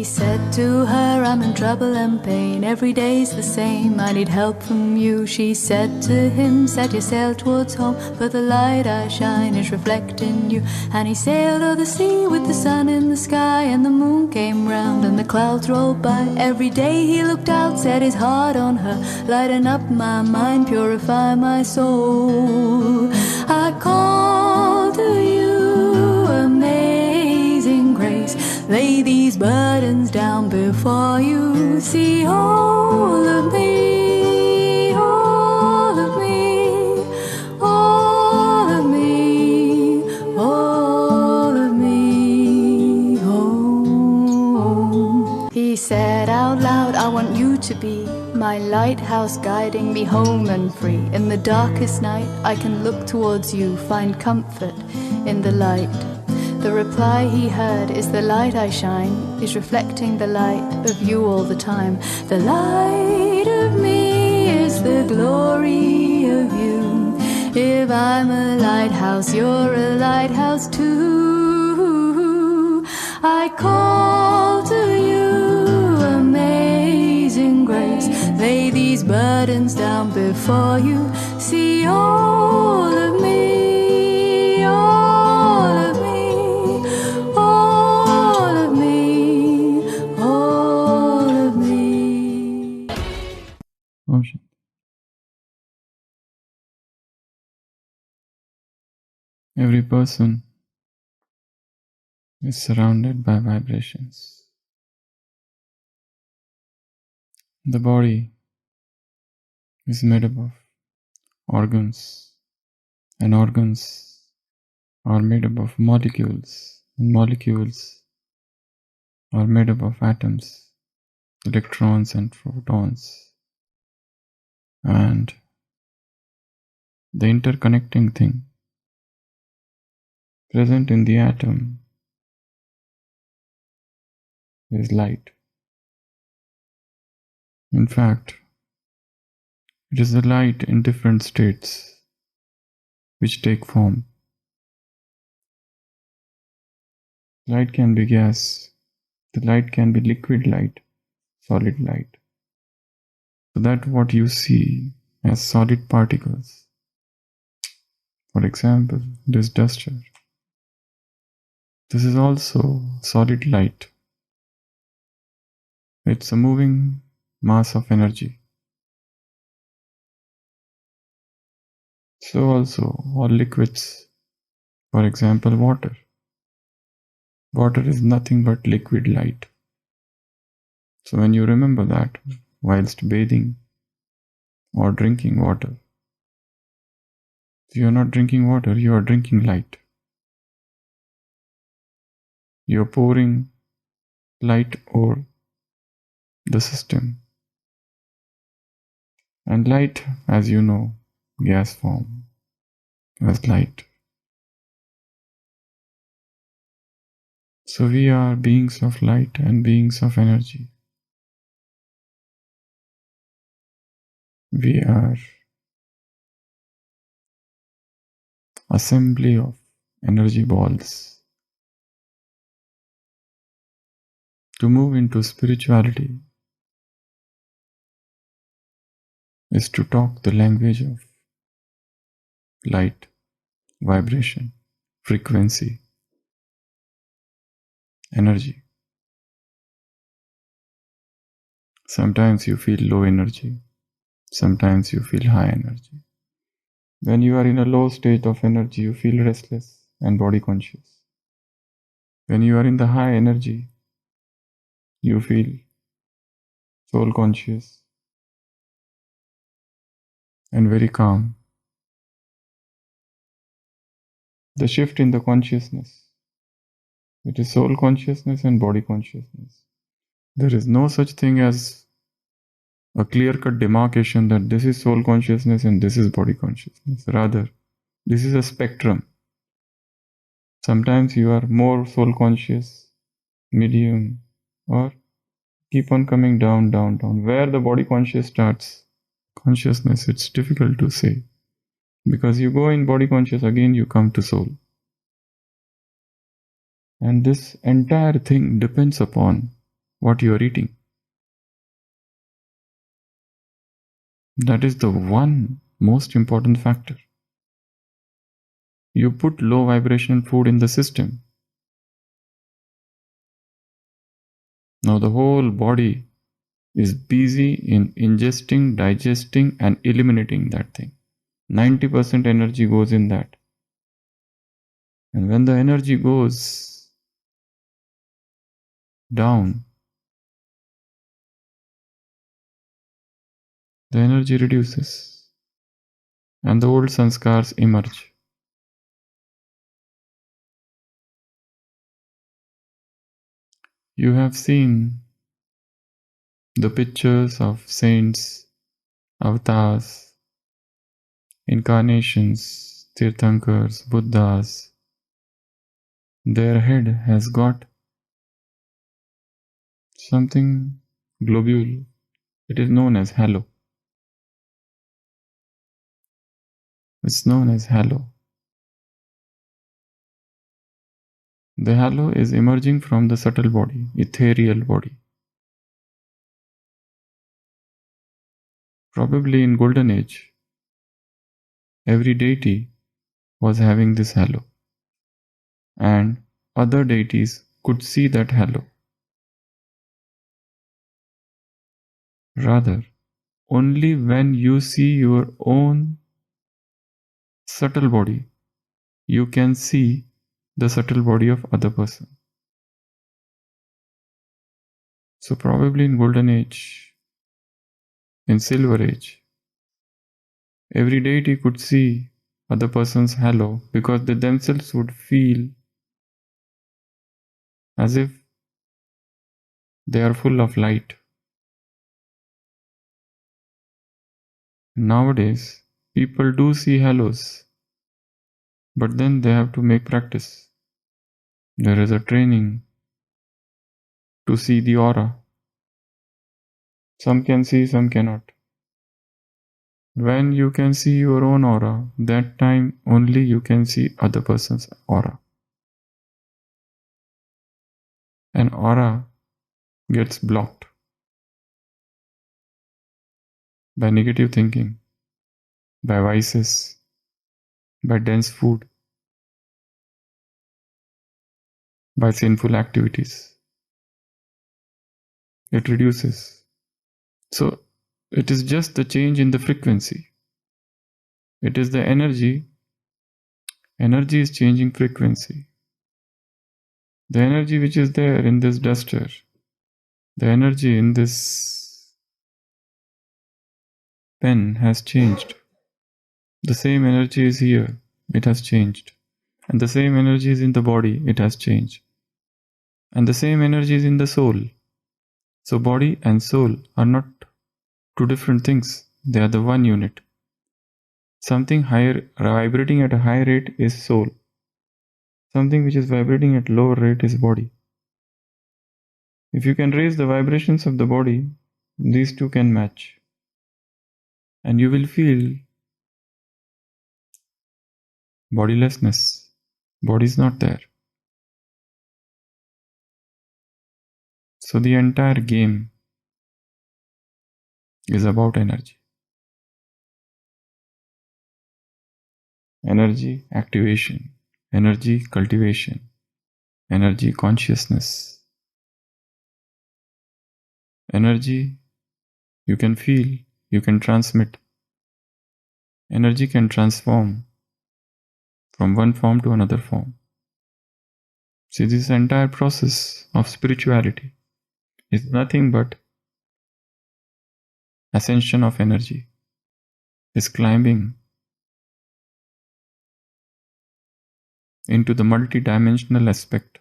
said to her, I'm in trouble and pain, every day's the same, I need help from you. She said to him, set your sail towards home, for the light I shine is reflecting you. And he sailed o'er the sea with the sun in the sky, and the moon came round and the clouds rolled by. Every day he looked out, set his heart on her, lighten up my mind, purify my soul. I call to you, amazing grace, lay these burdens down before you. See all of me, all of me, all of me, all of me. Oh. He said out loud, I want you to be my lighthouse, guiding me home and free. In the darkest night I can look towards you, find comfort in the light. The reply he heard is the light I shine is reflecting the light of you all the time. The light of me is the glory of you. If I'm a lighthouse, you're a lighthouse too. I call to you, amazing grace, lay these burdens down before you. See all of me, all of me, all of me, all of me. Ocean. Every person is surrounded by vibrations. The body is made up of organs, and organs are made up of molecules, and molecules are made up of atoms, electrons and protons. And the interconnecting thing present in the atom is light. In fact, it is the light in different states which take form. Light can be gas, the light can be liquid light, solid light. So that what you see as solid particles. For example, this duster. This is also solid light. It's a moving mass of energy. So also all liquids, for example water. Water is nothing but liquid light. So when you remember that whilst bathing or drinking water, if you are not drinking water, you are drinking light. You are pouring light over the system. And light, as you know, gas form as light. So we are beings of light and beings of energy. We are assembly of energy balls. To move into spirituality is to talk the language of light, vibration, frequency, energy. Sometimes you feel low energy, sometimes you feel high energy. When you are in a low state of energy, you feel restless and body conscious. When you are in the high energy, you feel soul conscious and very calm. The shift in the consciousness, it is soul consciousness and body consciousness. There is no such thing as a clear-cut demarcation that this is soul consciousness and this is body consciousness. Rather, this is a spectrum. Sometimes you are more soul conscious, medium, or keep on coming down, down, down. Where the body consciousness, it's difficult to say. Because you go in body conscious, again you come to soul. And this entire thing depends upon what you are eating. That is the one most important factor. You put low vibrational food in the system. Now the whole body is busy in ingesting, digesting, and eliminating that thing. 90% energy goes in that. And when the energy goes down, the energy reduces and the old sanskars emerge. You have seen the pictures of saints, avatars, incarnations, tirthankars, buddhas. Their head has got something globule. It is known as halo. It's known as halo. The halo is emerging from the subtle body, ethereal body. Probably in Golden Age, every deity was having this halo, and other deities could see that halo. Rather, only when you see your own subtle body, you can see the subtle body of other person. So probably in Golden Age, in Silver Age, every deity could see other person's halo because they themselves would feel as if they are full of light. Nowadays, people do see halos, but then they have to make practice. There is a training to see the aura. Some can see, some cannot. When you can see your own aura, that time only you can see other person's aura. An aura gets blocked by negative thinking, by vices, by dense food, by sinful activities. It reduces. So it is just the change in the frequency. It is the energy. Energy is changing frequency. The energy which is there in this duster, the energy in this pen has changed. The same energy is here, it has changed. And the same energy is in the body, it has changed. And the same energy is in the soul. So body and soul are not two different things, they are the one unit. Something higher, vibrating at a high rate is soul. Something which is vibrating at lower rate is body. If you can raise the vibrations of the body, these two can match. And you will feel bodilessness. Body is not there. So the entire game is about energy. Energy activation, energy cultivation, energy consciousness. Energy you can feel, you can transmit. Energy can transform from one form to another form. See, this entire process of spirituality is nothing but ascension of energy, is climbing into the multidimensional aspect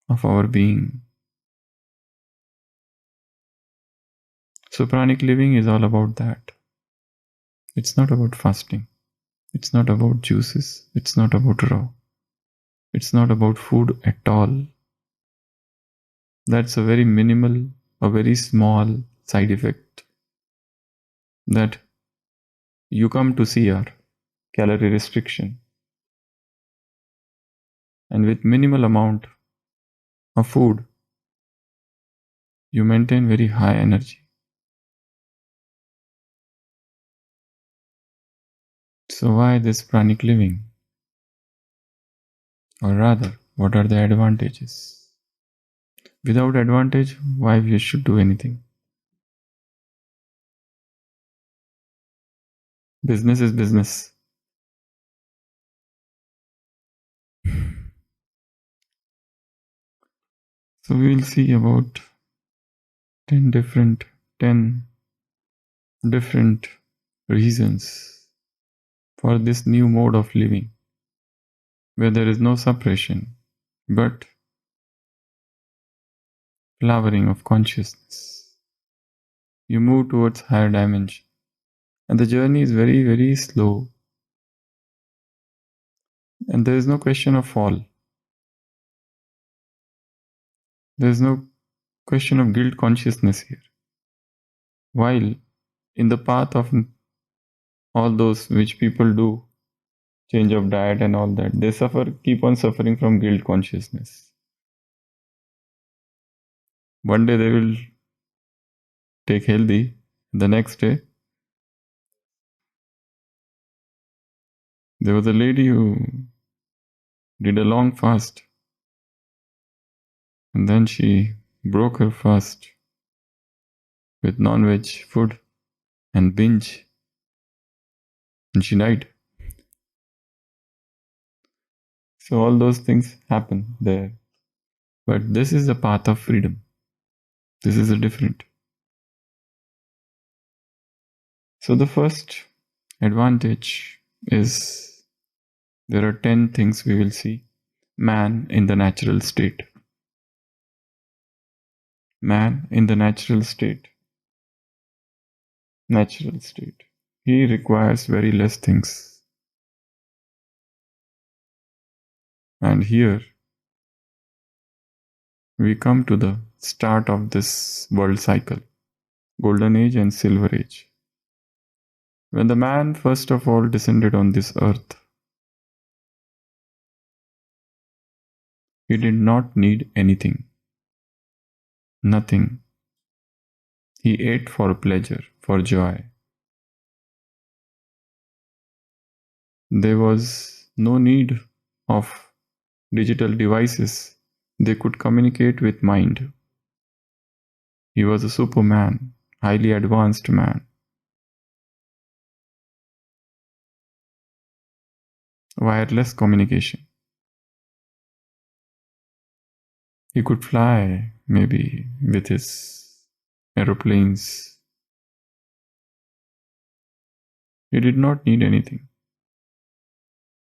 of our being. So pranic living is all about that. It's not about fasting. It's not about juices. It's not about raw. It's not about food at all. That's a very minimal, a very small side effect that you come to see are calorie restriction. And with minimal amount of food, you maintain very high energy. So why this pranic living? Or rather, what are the advantages? Without advantage, why we should do anything? Business is business. So we will see about 10 different reasons for this new mode of living, where there is no suppression, but flowering of consciousness. You move towards higher dimension. And the journey is very, very slow. And there is no question of fall. There is no question of guilt consciousness here. While in the path of all those which people do, change of diet and all that, they keep on suffering from guilt consciousness. One day they will take healthy, the next day there was a lady who did a long fast, and then she broke her fast with non-veg food and binge, and she died. So all those things happen there. But this is the path of freedom. This is a different. So the first advantage is there are 10 things we will see. Man in the natural state. Man in the natural state. Natural state. He requires very less things. And here we come to the start of this world cycle. Golden Age and Silver Age. When the man first of all descended on this earth, he did not need anything. Nothing. He ate for pleasure, for joy. There was no need of digital devices. They could communicate with mind. He was a superman, highly advanced man. Wireless communication. He could fly, maybe, with his aeroplanes. He did not need anything.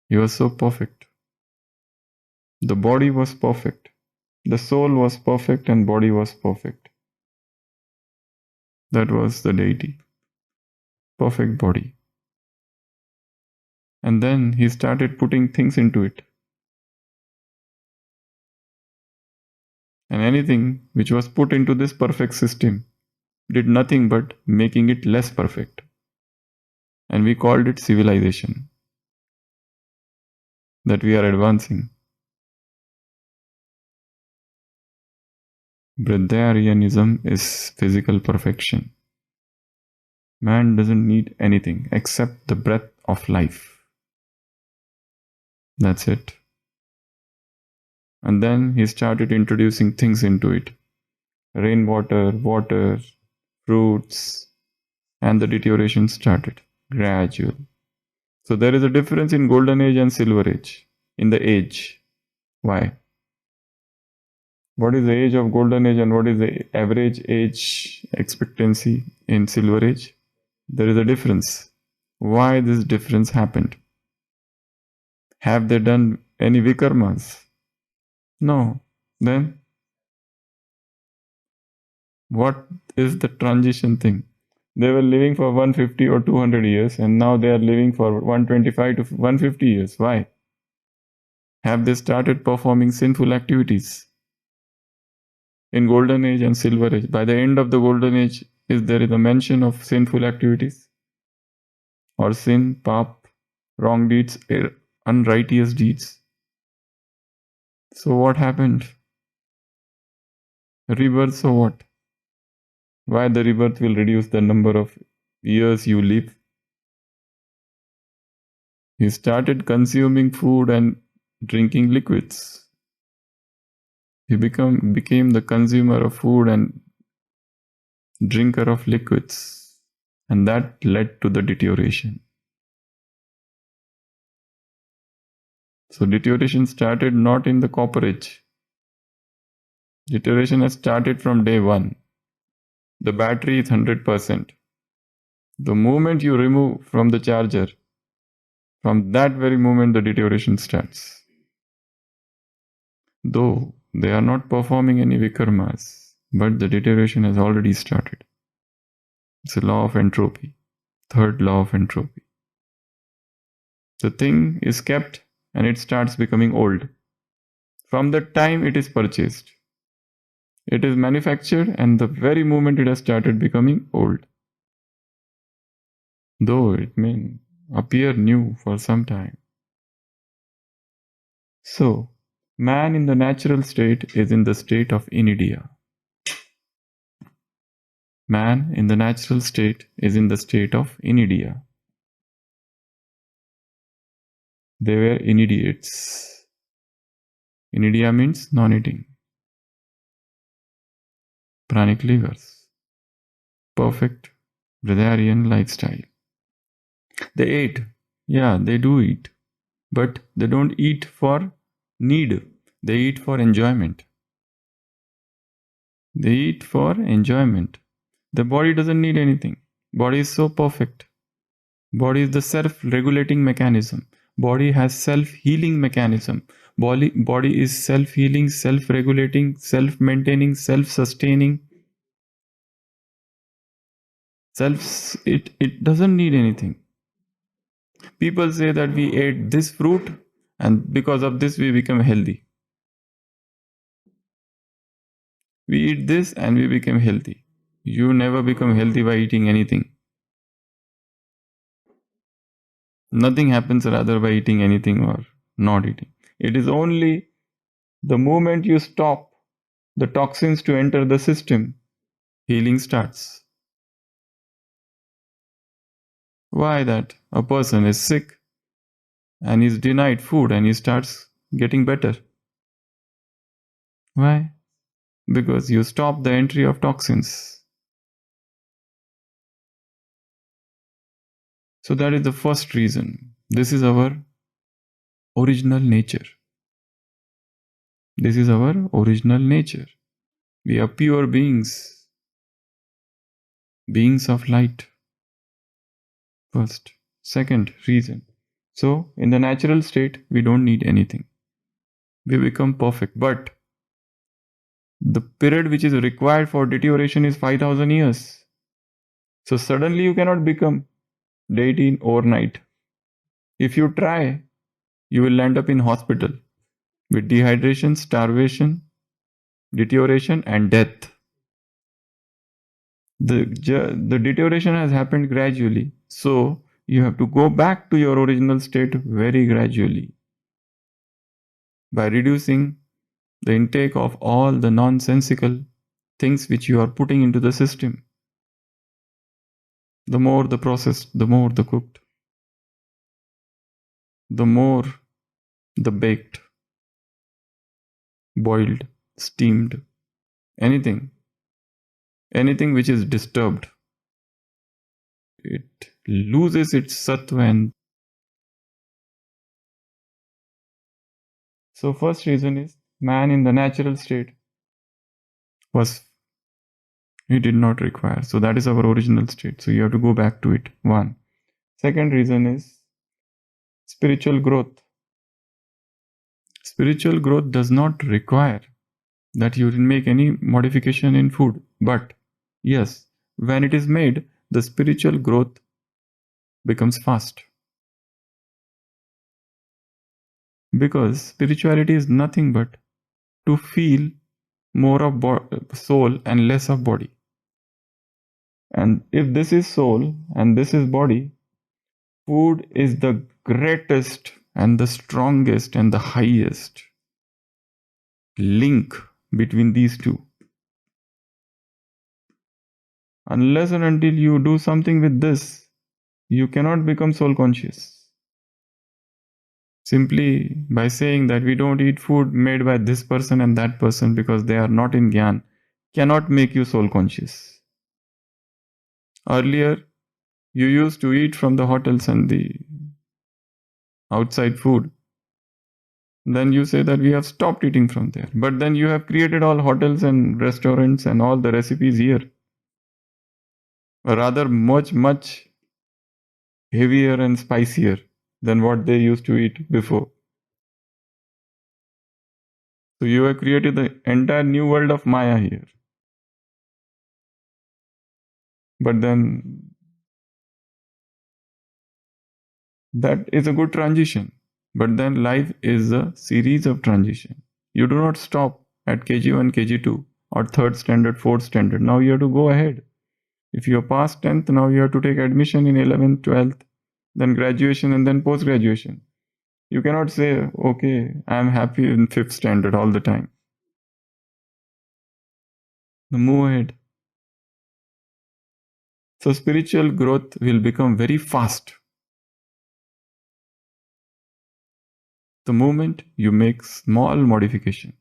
He was so perfect. The body was perfect. The soul was perfect and body was perfect. That was the deity. Perfect body. And then he started putting things into it. And anything which was put into this perfect system did nothing but making it less perfect. And we called it civilization. That we are advancing. Breatharianism is physical perfection. Man doesn't need anything except the breath of life. That's it. And then he started introducing things into it. Rainwater, water, fruits, and the deterioration started. Gradual. So there is a difference in Golden Age and Silver Age. In the age. Why? What is the age of Golden Age and what is the average age expectancy in Silver Age? There is a difference. Why this difference happened? Have they done any vikarmas? No. Then what is the transition thing? They were living for 150 or 200 years and now they are living for 125 to 150 years. Why? Have they started performing sinful activities? In Golden Age and Silver Age, by the end of the Golden Age, is there a mention of sinful activities? Or sin, pap, wrong deeds, unrighteous deeds? So what happened? Rebirth, so what? Why the rebirth will reduce the number of years you live? He started consuming food and drinking liquids. He became the consumer of food and drinker of liquids. And that led to the deterioration. So deterioration started not in the copperage. Deterioration has started from day one. The battery is 100%. The moment you remove from the charger, from that very moment the deterioration starts. Though they are not performing any vikarmas, but the deterioration has already started. It's a law of entropy. Third law of entropy. The thing is kept and it starts becoming old. From the time it is purchased, it is manufactured and the very moment it has started becoming old. Though it may appear new for some time. So, man in the natural state is in the state of inidia. Man in the natural state is in the state of inidia. They were inidiates. Inidia means non-eating. Pranic livers. Perfect vegetarian lifestyle. They ate. Yeah, they do eat. But they don't eat for need. They eat for enjoyment. They eat for enjoyment. The body doesn't need anything. Body is so perfect. Body is the self-regulating mechanism. Body has self-healing mechanism. Body is self-healing, self-regulating, self-maintaining, self-sustaining. It doesn't need anything. People say that we ate this fruit and because of this we become healthy. We eat this and we become healthy. You never become healthy by eating anything. Nothing happens rather by eating anything or not eating. It is only the moment you stop the toxins to enter the system, healing starts. Why that? A person is sick and is denied food and he starts getting better. Why? Because you stop the entry of toxins. So that is the first reason. This is our original nature. This is our original nature. We are pure beings. Beings of light. First. Second reason. So, in the natural state, we don't need anything. We become perfect. But the period which is required for deterioration is 5,000 years. So, suddenly you cannot become deity overnight. If you try, you will end up in hospital with dehydration, starvation, deterioration, and death. The deterioration has happened gradually. So, you have to go back to your original state very gradually by reducing the intake of all the nonsensical things which you are putting into the system. The more the processed, the more the cooked, the more the baked, boiled, steamed, anything which is disturbed, it loses its sattva. And so first reason is man in the natural state he did not require. So that is our original state. So you have to go back to it. One. Second reason is spiritual growth. Spiritual growth does not require that you make any modification in food. But yes, when it is made, the spiritual growth becomes fast. Because spirituality is nothing but to feel more of soul and less of body. And if this is soul and this is body, food is the greatest and the strongest and the highest link between these two. Unless and until you do something with this, you cannot become soul conscious. Simply by saying that we don't eat food made by this person and that person because they are not in Gyan cannot make you soul conscious. Earlier, you used to eat from the hotels and the outside food. Then you say that we have stopped eating from there. But then you have created all hotels and restaurants and all the recipes here. Or rather, much heavier and spicier than what they used to eat before. So you have created the entire new world of Maya here. But then that is a good transition. But then life is a series of transition. You do not stop at KG1, KG2 or 3rd standard, 4th standard. Now you have to go ahead. If you are past 10th, now you have to take admission in 11th, 12th, then graduation and then post-graduation. You cannot say, okay, I am happy in 5th standard all the time. Move ahead. So spiritual growth will become very fast. The moment you make small modification.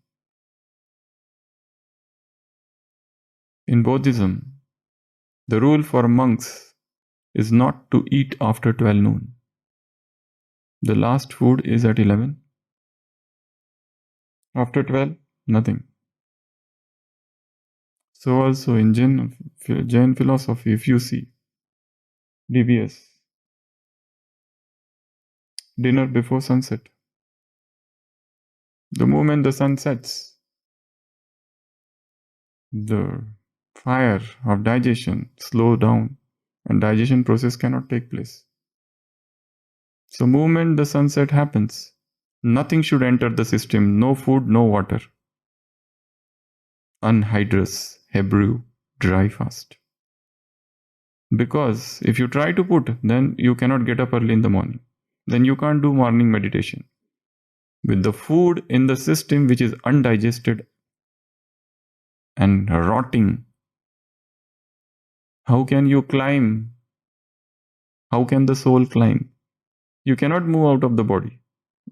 In Buddhism, the rule for monks is not to eat after 12 noon. The last food is at 11. After 12, nothing. So also in Jain philosophy, if you see DBS, dinner before sunset. The moment the sun sets, the fire of digestion slows down and digestion process cannot take place. So moment the sunset happens, nothing should enter the system, no food, no water. Anhydrous, Hebrew, dry fast. Because if you try to put, then you cannot get up early in the morning. Then you can't do morning meditation. With the food in the system which is undigested and rotting, how can you climb? How can the soul climb? You cannot move out of the body.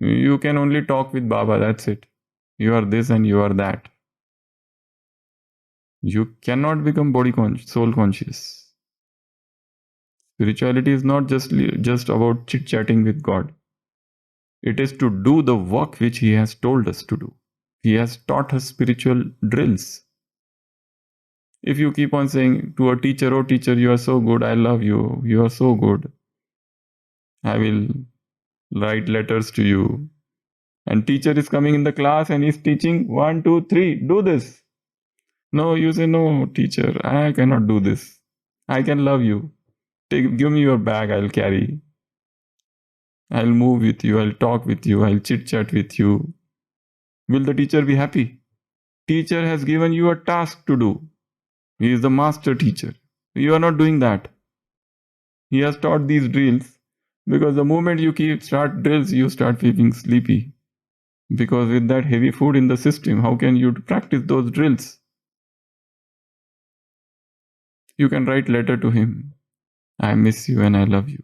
You can only talk with Baba, that's it. You are this and you are that. You cannot become soul conscious. Spirituality is not just about chit-chatting with God. It is to do the work which He has told us to do. He has taught us spiritual drills. If you keep on saying to a teacher, oh teacher, you are so good, I love you, you are so good, I will write letters to you. And teacher is coming in the class and is teaching 1, 2, 3, do this. No, you say, no, teacher, I cannot do this. I can love you. Give me your bag, I'll carry. I'll move with you, I'll talk with you, I'll chit-chat with you. Will the teacher be happy? Teacher has given you a task to do. He is the master teacher. You are not doing that. He has taught these drills because the moment you start drills, you start feeling sleepy. Because with that heavy food in the system, how can you practice those drills? You can write letter to him. I miss you and I love you.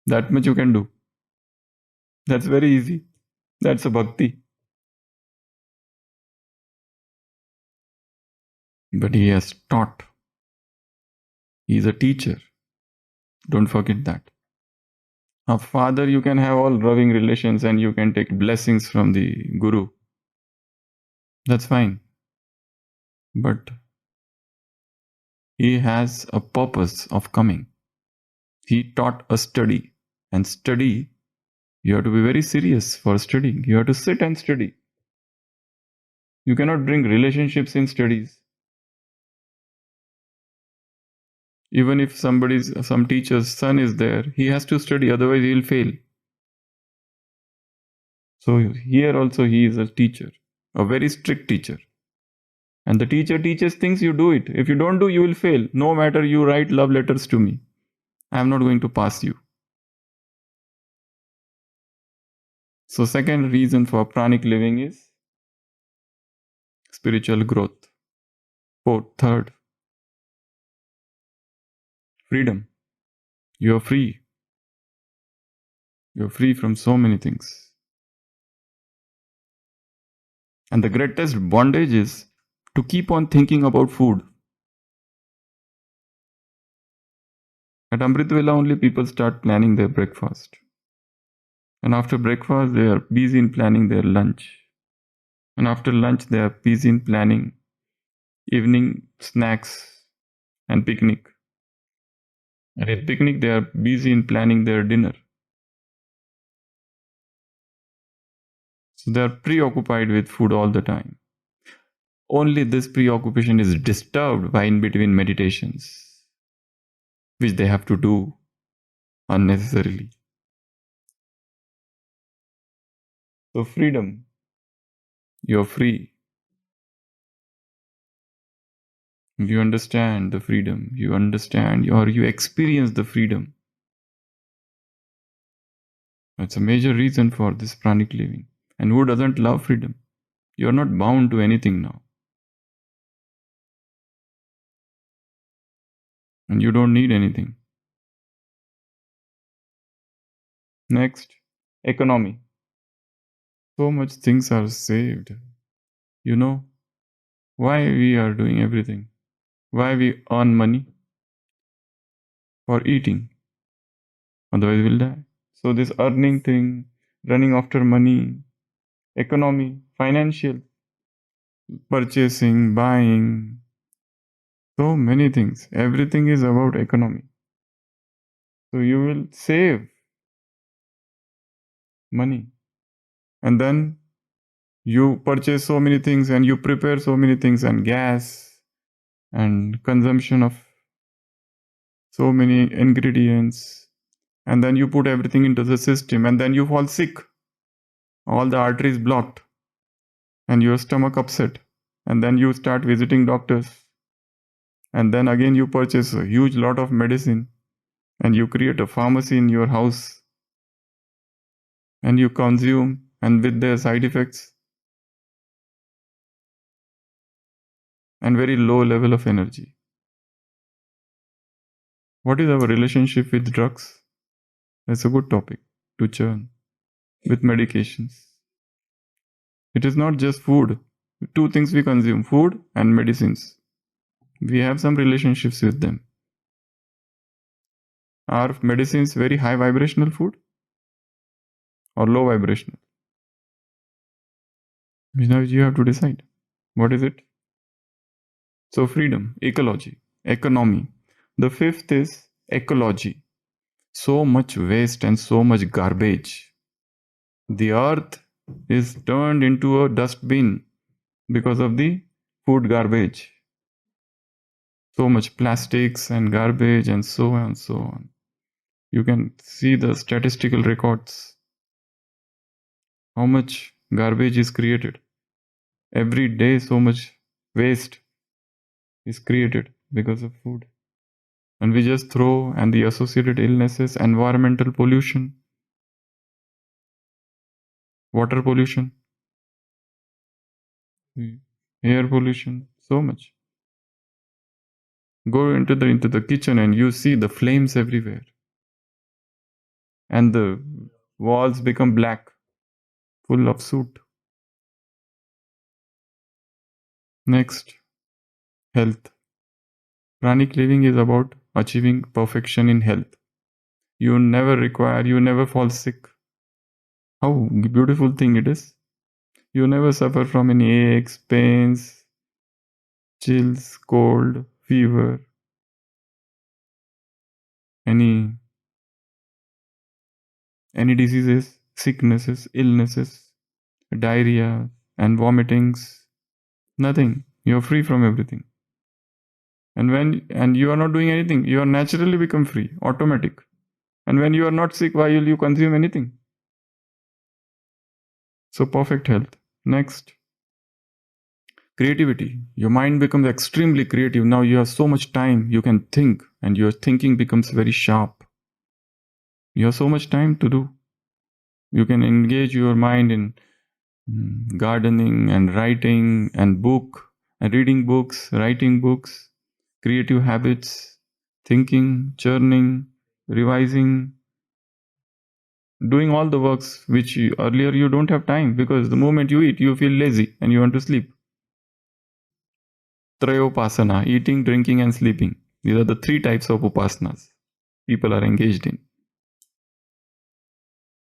That much you can do. That's very easy. That's a bhakti. But he has taught. He is a teacher. Don't forget that. A father, you can have all loving relations and you can take blessings from the Guru. That's fine. But he has a purpose of coming. He taught a study. And study, you have to be very serious for studying. You have to sit and study. You cannot bring relationships in studies. Even if some teacher's son is there, he has to study, otherwise he will fail. So here also he is a teacher, a very strict teacher. And the teacher teaches things, you do it. If you don't do, you will fail. No matter you write love letters to me, I am not going to pass you. So second reason for pranic living is spiritual growth. Third, freedom. You're free. You're free from so many things. And the greatest bondage is to keep on thinking about food. At Amrit Vela only people start planning their breakfast. And after breakfast, they are busy in planning their lunch. And after lunch, they are busy in planning evening snacks and picnic. And at picnic, they are busy in planning their dinner. So they are preoccupied with food all the time. Only this preoccupation is disturbed by in between meditations, which they have to do unnecessarily. So freedom, you're free. You understand the freedom, you understand or you experience the freedom. That's a major reason for this pranic living. And who doesn't love freedom? You're not bound to anything now. And you don't need anything. Next, economy. So much things are saved. You know why we are doing everything? Why we earn money? For eating. Otherwise we'll die. So this earning thing, running after money, economy, financial, purchasing, buying, so many things. Everything is about economy. So you will save money. And then you purchase so many things and you prepare so many things and gas and consumption of so many ingredients. And then you put everything into the system and then you fall sick. All the arteries blocked and your stomach upset. And then you start visiting doctors. And then again you purchase a huge lot of medicine and you create a pharmacy in your house and you consume and with their side effects and very low level of energy. What is our relationship with drugs? That's a good topic to churn with medications. It is not just food. Two things we consume, food and medicines. We have some relationships with them. Are medicines very high vibrational food or low vibrational? Now you have to decide. What is it? So freedom, ecology, economy. The fifth is ecology. So much waste and so much garbage. The earth is turned into a dustbin because of the food garbage. So much plastics and garbage and so on and so on. You can see the statistical records. How much garbage is created. Every day so much waste is created because of food. And we just throw and the associated illnesses, environmental pollution, water pollution, air pollution, so much. Go into the kitchen and you see the flames everywhere. And the walls become black, full of soot. Next, health. Pranic living is about achieving perfection in health. You never fall sick. How beautiful thing it is. You never suffer from any aches, pains, chills, cold, fever, any diseases, sicknesses, illnesses, diarrhea and vomitings. Nothing. You're free from everything. And you are not doing anything, you are naturally become free, automatic. And when you are not sick, why will you consume anything? So perfect health. Next, creativity. Your mind becomes extremely creative. Now you have so much time, you can think, and your thinking becomes very sharp. You have so much time to do. You can engage your mind in gardening and writing and book And reading books, writing books, creative habits, thinking, churning, revising, doing all the works which earlier you don't have time, because the moment you eat, you feel lazy and you want to sleep. Trayopasana, eating, drinking and sleeping. These are the 3 types of upasanas people are engaged in.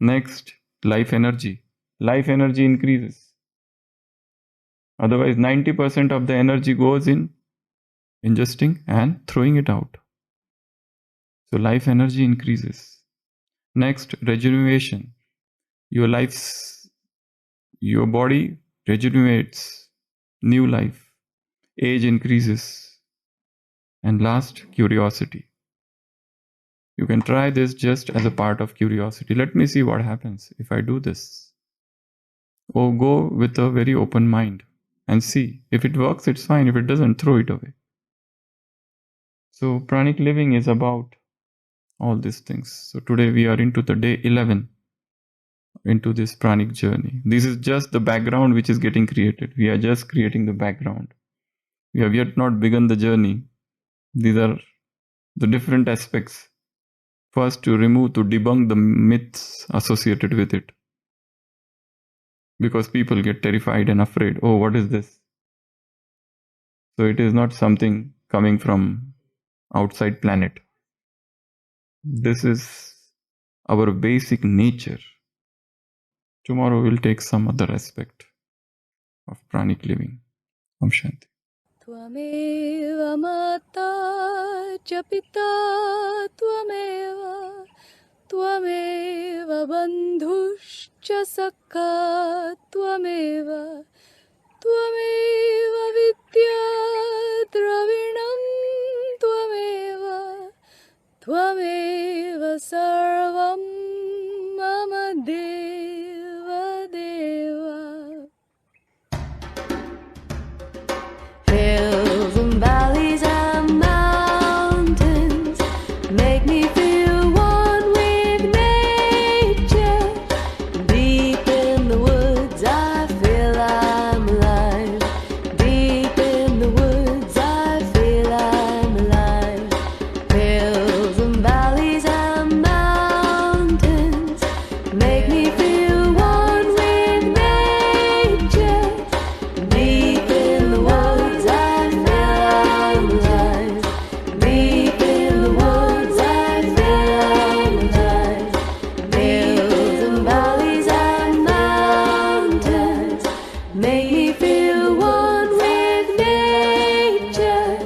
Next, life energy. Life energy increases. Otherwise, 90% of the energy goes in ingesting and throwing it out. So life energy increases. Next, regeneration. Your body regenerates, new life. Age increases. And last, curiosity. You can try this just as a part of curiosity. Let me see what happens if I do this. Or go with a very open mind and see. If it works, it's fine. If it doesn't, throw it away. So pranic living is about all these things. So today we are into the day 11 into this pranic journey. This is just the background which is getting created. We are just creating the background. We have yet not begun the journey. These are the different aspects. First, to debunk the myths associated with it. Because people get terrified and afraid. Oh, what is this? So it is not something coming from outside planet. This is our basic nature. Tomorrow we'll take some other aspect of pranic living. Om Shanti. Tvameva mata cha pita tvameva tvameva bandhushcha sakha tvameva tvameva vidya dravinam tvameva tvameva sarvam mama deva deva. Hills and valleys and mountains make me feel one with nature. Deep in the woods I feel I'm alive. Deep in the woods I feel I'm alive. Hills and valleys and mountains make me feel one with nature. Deep in the woods I feel I'm alive. Deep in the woods I feel I'm alive. Hills and valleys and mountains make me feel one with nature.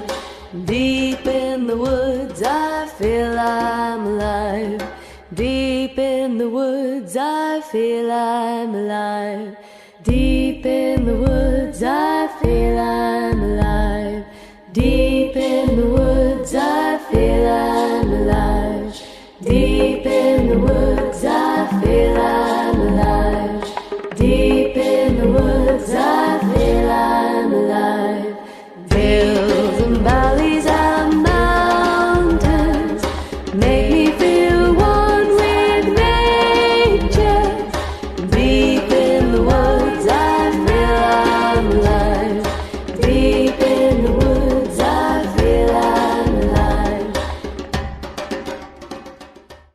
Deep in the woods I feel I'm alive. Deep in the woods I feel I'm alive. Deep in the woods I feel I'm alive. Deep in the woods I feel I'm alive. Deep in the woods